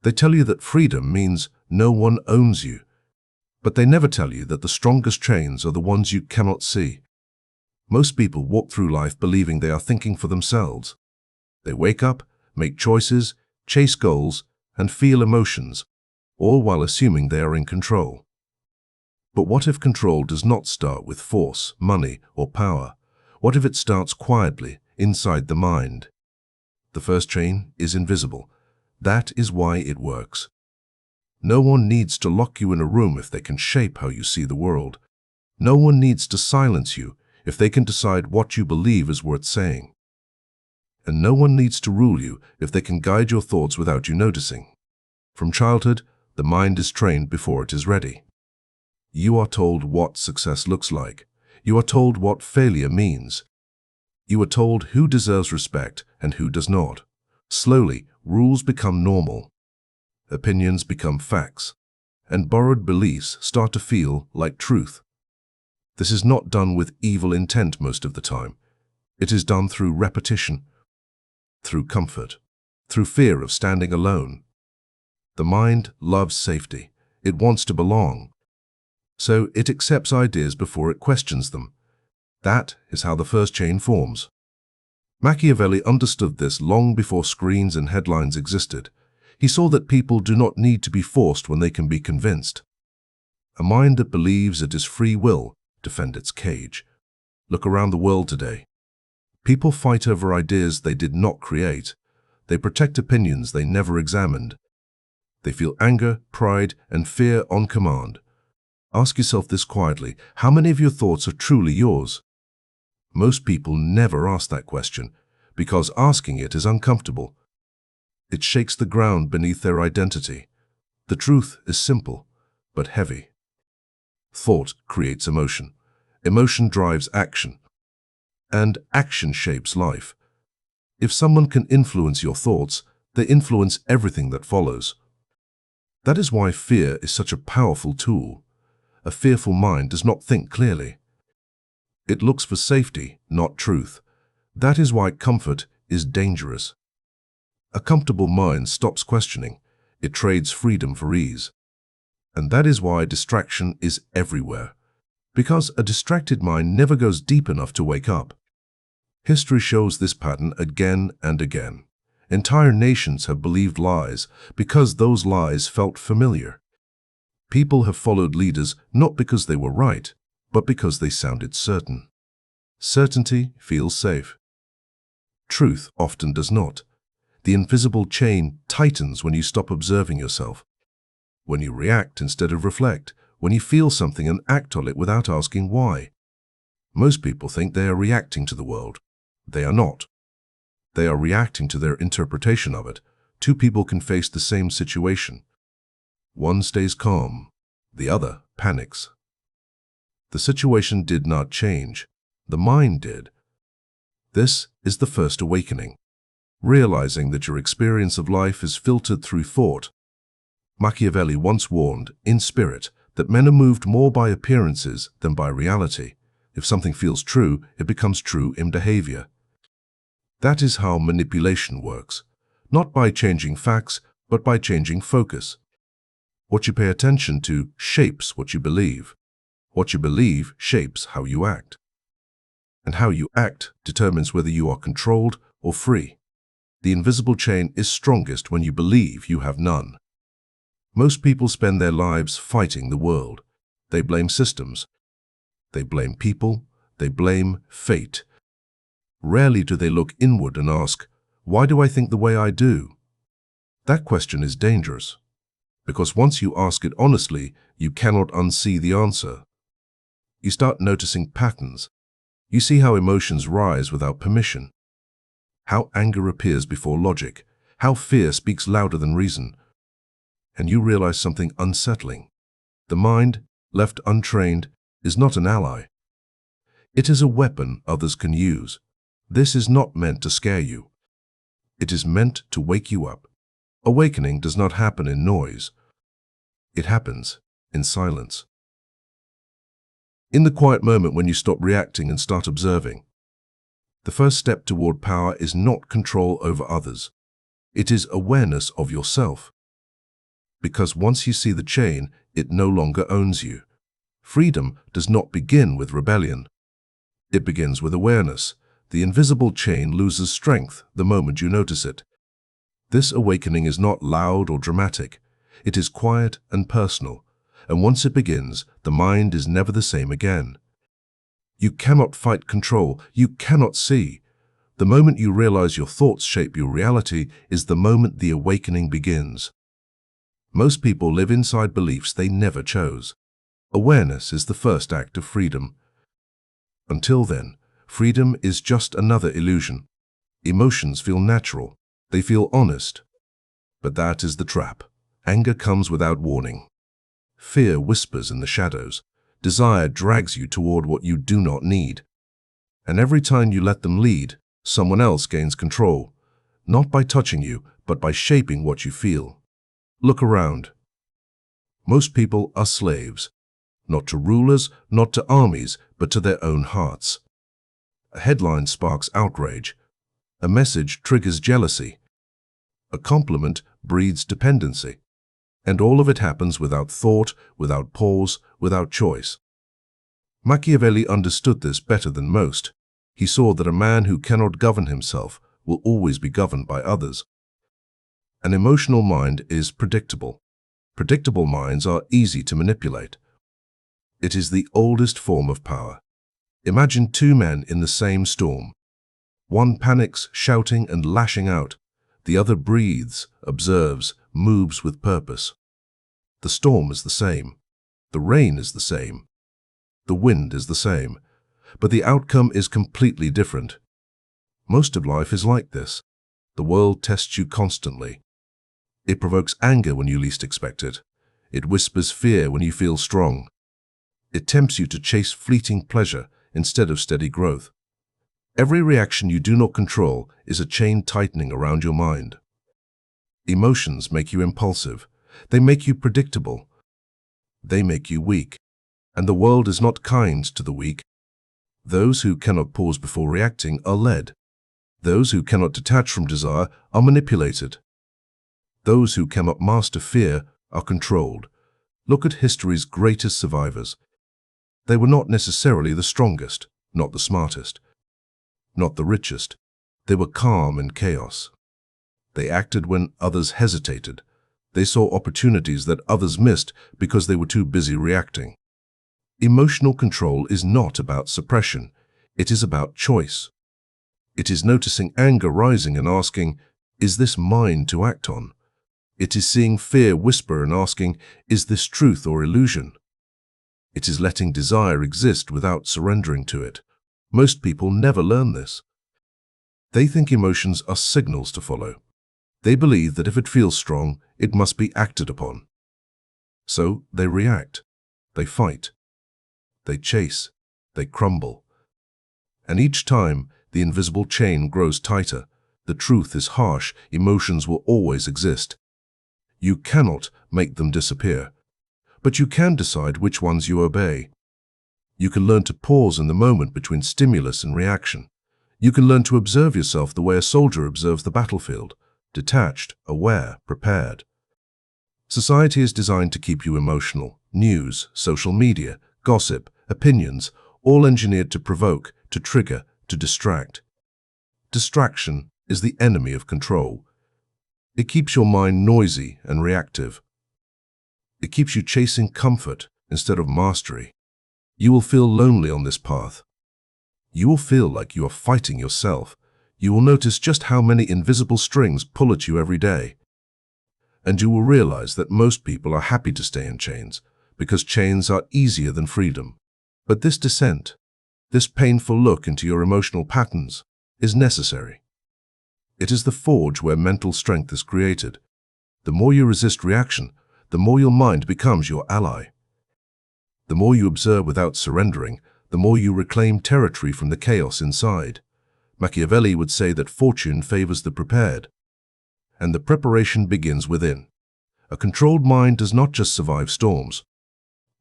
They tell you that freedom means no one owns you, but they never tell you that the strongest chains are the ones you cannot see. Most people walk through life believing they are thinking for themselves. They wake up, make choices, chase goals, and feel emotions, all while assuming they are in control. But what if control does not start with force, money, or power? What if it starts quietly, inside the mind? The first chain is invisible. That is why it works. No one needs to lock you in a room if they can shape how you see the world. No one needs to silence you if they can decide what you believe is worth saying. And no one needs to rule you if they can guide your thoughts without you noticing. From childhood, the mind is trained before it is ready. You are told what success looks like. You are told what failure means. You are told who deserves respect and who does not. Slowly, rules become normal. Opinions become facts, and borrowed beliefs start to feel like truth. This is not done with evil intent most of the time. It is done through repetition, through comfort, through fear of standing alone. The mind loves safety. It wants to belong. So it accepts ideas before it questions them. That is how the first chain forms. Machiavelli understood this long before screens and headlines existed. He saw that people do not need to be forced when they can be convinced. A mind that believes it is free will defends its cage. Look around the world today. People fight over ideas they did not create. They protect opinions they never examined. They feel anger, pride, and fear on command. Ask yourself this quietly: how many of your thoughts are truly yours? Most people never ask that question because asking it is uncomfortable. It shakes the ground beneath their identity. The truth is simple, but heavy. Thought creates emotion. Emotion drives action. And action shapes life. If someone can influence your thoughts, they influence everything that follows. That is why fear is such a powerful tool. A fearful mind does not think clearly. It looks for safety, not truth. That is why comfort is dangerous. A comfortable mind stops questioning. It trades freedom for ease. And that is why distraction is everywhere. Because a distracted mind never goes deep enough to wake up. History shows this pattern again and again. Entire nations have believed lies because those lies felt familiar. People have followed leaders not because they were right, but because they sounded certain. Certainty feels safe. Truth often does not. The invisible chain tightens when you stop observing yourself. When you react instead of reflect. When you feel something and act on it without asking why. Most people think they are reacting to the world. They are not. They are reacting to their interpretation of it. Two people can face the same situation. One stays calm. The other panics. The situation did not change. The mind did. This is the first awakening. Realizing that your experience of life is filtered through thought. Machiavelli once warned, in spirit, that men are moved more by appearances than by reality. If something feels true, it becomes true in behavior. That is how manipulation works, not by changing facts, but by changing focus. What you pay attention to shapes what you believe. What you believe shapes how you act. And how you act determines whether you are controlled or free. The invisible chain is strongest when you believe you have none. Most people spend their lives fighting the world. They blame systems. They blame people. They blame fate. Rarely do they look inward and ask, why do I think the way I do? That question is dangerous, because once you ask it honestly, you cannot unsee the answer. You start noticing patterns. You see how emotions rise without permission, how anger appears before logic, how fear speaks louder than reason. And you realize something unsettling. The mind, left untrained, is not an ally. It is a weapon others can use. This is not meant to scare you. It is meant to wake you up. Awakening does not happen in noise. It happens in silence. In the quiet moment when you stop reacting and start observing. The first step toward power is not control over others. It is awareness of yourself. Because once you see the chain, it no longer owns you. Freedom does not begin with rebellion. It begins with awareness. The invisible chain loses strength the moment you notice it. This awakening is not loud or dramatic. It is quiet and personal, and once it begins, the mind is never the same again. You cannot fight control. You cannot see. The moment you realize your thoughts shape your reality is the moment the awakening begins. Most people live inside beliefs they never chose. Awareness is the first act of freedom. Until then, freedom is just another illusion. Emotions feel natural. They feel honest. But that is the trap. Anger comes without warning. Fear whispers in the shadows. Desire drags you toward what you do not need. And every time you let them lead, someone else gains control, not by touching you, but by shaping what you feel. Look around. Most people are slaves, not to rulers, not to armies, but to their own hearts. A headline sparks outrage. A message triggers jealousy. A compliment breeds dependency. And all of it happens without thought, without pause, without choice. Machiavelli understood this better than most. He saw that a man who cannot govern himself will always be governed by others. An emotional mind is predictable. Predictable minds are easy to manipulate. It is the oldest form of power. Imagine two men in the same storm. One panics, shouting and lashing out. The other breathes, observes, moves with purpose. The storm is the same. The rain is the same. The wind is the same. But the outcome is completely different. Most of life is like this. The world tests you constantly. It provokes anger when you least expect it. It whispers fear when you feel strong. It tempts you to chase fleeting pleasure instead of steady growth. Every reaction you do not control is a chain tightening around your mind. Emotions make you impulsive. They make you predictable. They make you weak. And the world is not kind to the weak. Those who cannot pause before reacting are led. Those who cannot detach from desire are manipulated. Those who cannot master fear are controlled. Look at history's greatest survivors. They were not necessarily the strongest, not the smartest, not the richest. They were calm in chaos. They acted when others hesitated. They saw opportunities that others missed because they were too busy reacting. Emotional control is not about suppression. It is about choice. It is noticing anger rising and asking, is this mine to act on? It is seeing fear whisper and asking, is this truth or illusion? It is letting desire exist without surrendering to it. Most people never learn this. They think emotions are signals to follow. They believe that if it feels strong, it must be acted upon. So they react. They fight. They chase. They crumble. And each time, the invisible chain grows tighter. The truth is harsh. Emotions will always exist. You cannot make them disappear. But you can decide which ones you obey. You can learn to pause in the moment between stimulus and reaction. You can learn to observe yourself the way a soldier observes the battlefield, detached, aware, prepared. Society is designed to keep you emotional. News, social media, gossip, opinions, all engineered to provoke, to trigger, to distract. Distraction is the enemy of control. It keeps your mind noisy and reactive. It keeps you chasing comfort instead of mastery. You will feel lonely on this path. You will feel like you are fighting yourself. You will notice just how many invisible strings pull at you every day. And you will realize that most people are happy to stay in chains, because chains are easier than freedom. But this descent, this painful look into your emotional patterns, is necessary. It is the forge where mental strength is created. The more you resist reaction, the more your mind becomes your ally. The more you observe without surrendering, the more you reclaim territory from the chaos inside. Machiavelli would say that fortune favors the prepared, and the preparation begins within. A controlled mind does not just survive storms,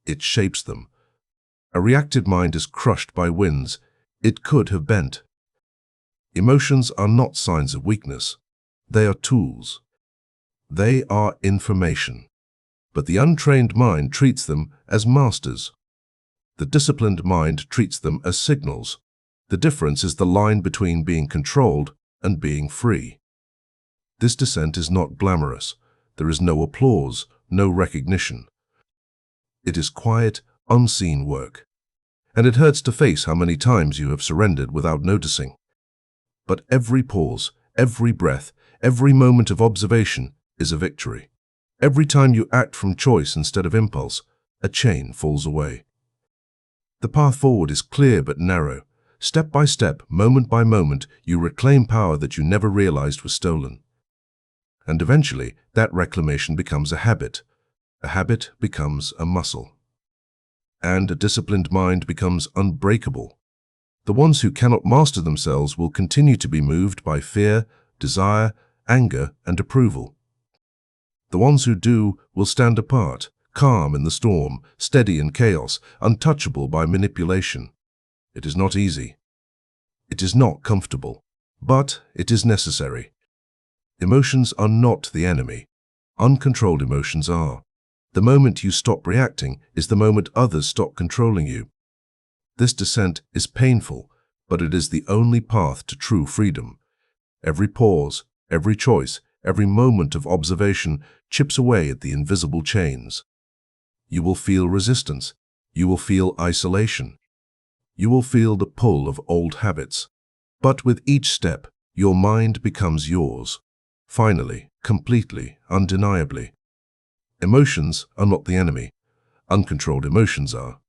it shapes them. A reactive mind is crushed by winds it could have bent. Emotions are not signs of weakness. They are tools. They are information. but the untrained mind treats them as masters. The disciplined mind treats them as signals. The difference is the line between being controlled and being free. This descent is not glamorous. There is no applause, no recognition. It is quiet, unseen work. And it hurts to face how many times you have surrendered without noticing. But every pause, every breath, every moment of observation is a victory. Every time you act from choice instead of impulse, a chain falls away. The path forward is clear but narrow. Step by step, moment by moment, you reclaim power that you never realized was stolen. And eventually, that reclamation becomes a habit. A habit becomes a muscle. And a disciplined mind becomes unbreakable. The ones who cannot master themselves will continue to be moved by fear, desire, anger, and approval. The ones who do will stand apart, calm in the storm, steady in chaos, untouchable by manipulation. It is not easy. It is not comfortable, but it is necessary. Emotions are not the enemy. Uncontrolled emotions are. The moment you stop reacting is the moment others stop controlling you. This descent is painful, but it is the only path to true freedom. Every pause, every choice, every moment of observation chips away at the invisible chains. You will feel resistance. You will feel isolation. You will feel the pull of old habits. But with each step, your mind becomes yours. Finally, completely, undeniably. Emotions are not the enemy. Uncontrolled emotions are.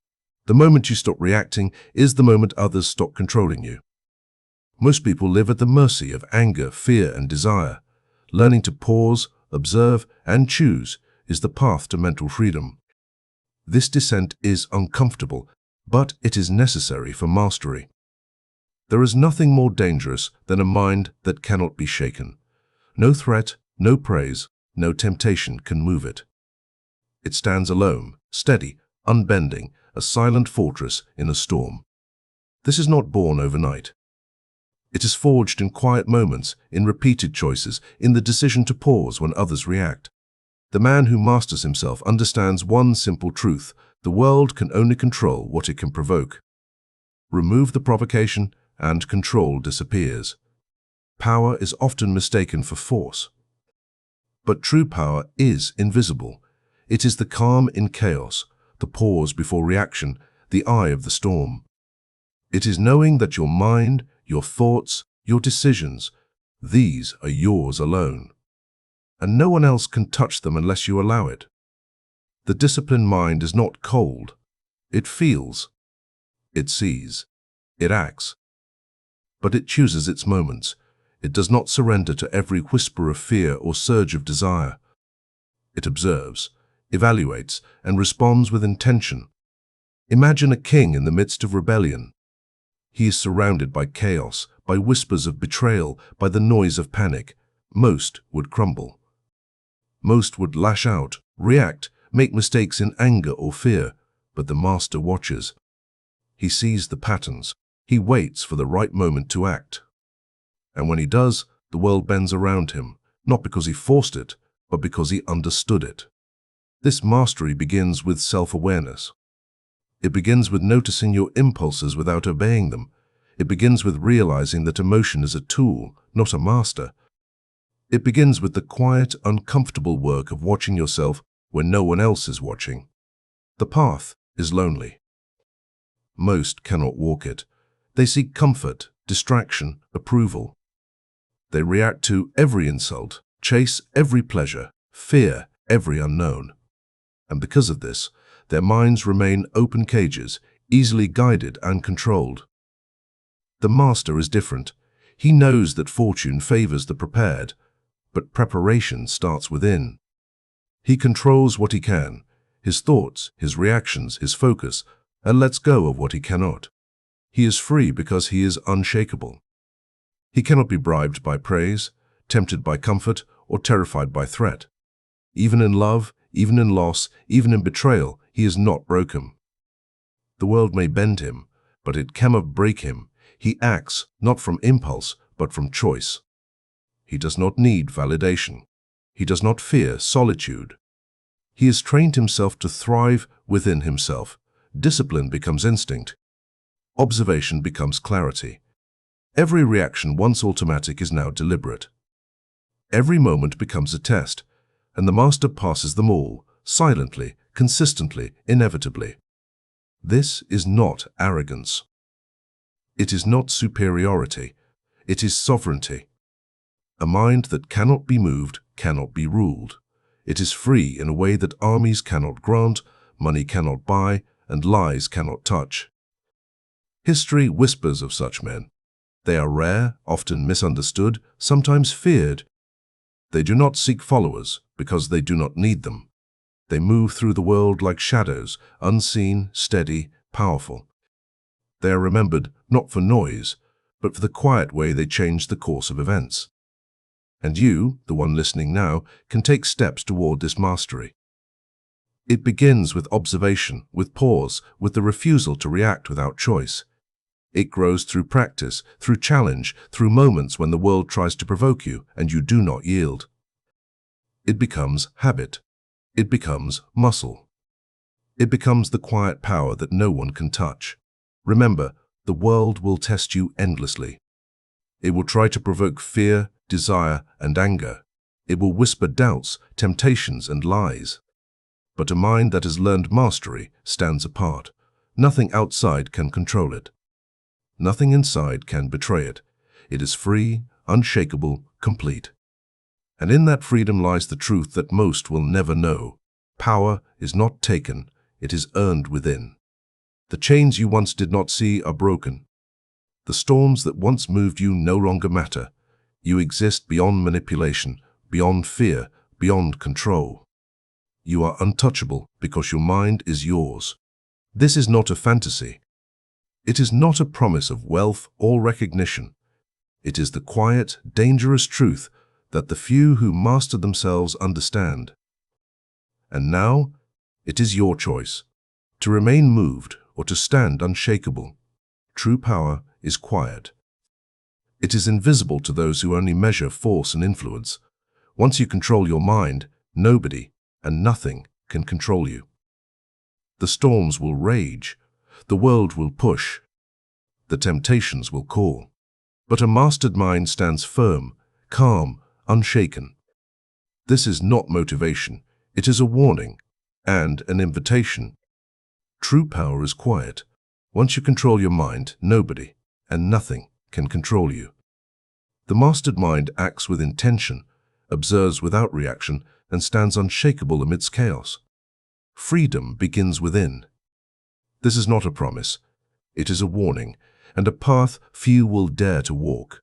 The moment you stop reacting is the moment others stop controlling you. Most people live at the mercy of anger, fear, and desire. Learning to pause, observe, and choose is the path to mental freedom. This descent is uncomfortable, but it is necessary for mastery. There is nothing more dangerous than a mind that cannot be shaken. No threat, no praise, no temptation can move it. It stands alone, steady, unbending, a silent fortress in a storm. This is not born overnight. It is forged in quiet moments, in repeated choices, in the decision to pause when others react. The man who masters himself understands one simple truth: the world can only control what it can provoke. Remove the provocation, and control disappears. Power is often mistaken for force. But true power is invisible. It is the calm in chaos, the pause before reaction, the eye of the storm. It is knowing that your mind, your thoughts, your decisions, these are yours alone. And no one else can touch them unless you allow it. The disciplined mind is not cold. It feels. It sees. It acts. But it chooses its moments. It does not surrender to every whisper of fear or surge of desire. It observes, evaluates, and responds with intention. Imagine a king in the midst of rebellion. He is surrounded by chaos, by whispers of betrayal, by the noise of panic. Most would crumble. Most would lash out, react, make mistakes in anger or fear, but the master watches. He sees the patterns. He waits for the right moment to act. And when he does, the world bends around him, not because he forced it, but because he understood it. This mastery begins with self-awareness. It begins with noticing your impulses without obeying them. It begins with realizing that emotion is a tool, not a master. It begins with the quiet, uncomfortable work of watching yourself when no one else is watching. The path is lonely. Most cannot walk it. They seek comfort, distraction, approval. They react to every insult, chase every pleasure, fear every unknown. And because of this, their minds remain open cages, easily guided and controlled. The master is different. He knows that fortune favors the prepared, but preparation starts within. He controls what he can, his thoughts, his reactions, his focus, and lets go of what he cannot. He is free because he is unshakable. He cannot be bribed by praise, tempted by comfort, or terrified by threat. Even in love, even in loss, even in betrayal, he is not broken. The world may bend him, but it cannot break him. He acts not from impulse, but from choice. He does not need validation. He does not fear solitude. He has trained himself to thrive within himself. Discipline becomes instinct. Observation becomes clarity. Every reaction once automatic is now deliberate. Every moment becomes a test, and the master passes them all, silently, consistently, inevitably. This is not arrogance. It is not superiority. It is sovereignty. A mind that cannot be moved cannot be ruled. It is free in a way that armies cannot grant, money cannot buy, and lies cannot touch. History whispers of such men. They are rare, often misunderstood, sometimes feared. They do not seek followers because they do not need them. They move through the world like shadows, unseen, steady, powerful. They are remembered not for noise, but for the quiet way they change the course of events. And you, the one listening now, can take steps toward this mastery. It begins with observation, with pause, with the refusal to react without choice. It grows through practice, through challenge, through moments when the world tries to provoke you and you do not yield. It becomes habit. It becomes muscle. It becomes the quiet power that no one can touch. Remember, the world will test you endlessly. It will try to provoke fear, desire, and anger. It will whisper doubts, temptations, and lies. But a mind that has learned mastery stands apart. Nothing outside can control it. Nothing inside can betray it. It is free, unshakable, complete. And in that freedom lies the truth that most will never know. Power is not taken, it is earned within. The chains you once did not see are broken. The storms that once moved you no longer matter. You exist beyond manipulation, beyond fear, beyond control. You are untouchable because your mind is yours. This is not a fantasy. It is not a promise of wealth or recognition. It is the quiet, dangerous truth that the few who master themselves understand. And now, it is your choice, to remain moved or to stand unshakable. True power is quiet. It is invisible to those who only measure force and influence. Once you control your mind, nobody and nothing can control you. The storms will rage. The world will push. The temptations will call. But a mastered mind stands firm, calm, unshaken. This is not motivation. It is a warning and an invitation. True power is quiet. Once you control your mind, nobody and nothing can control you. The mastered mind acts with intention, observes without reaction, and stands unshakable amidst chaos. Freedom begins within. This is not a promise. It is a warning, and a path few will dare to walk.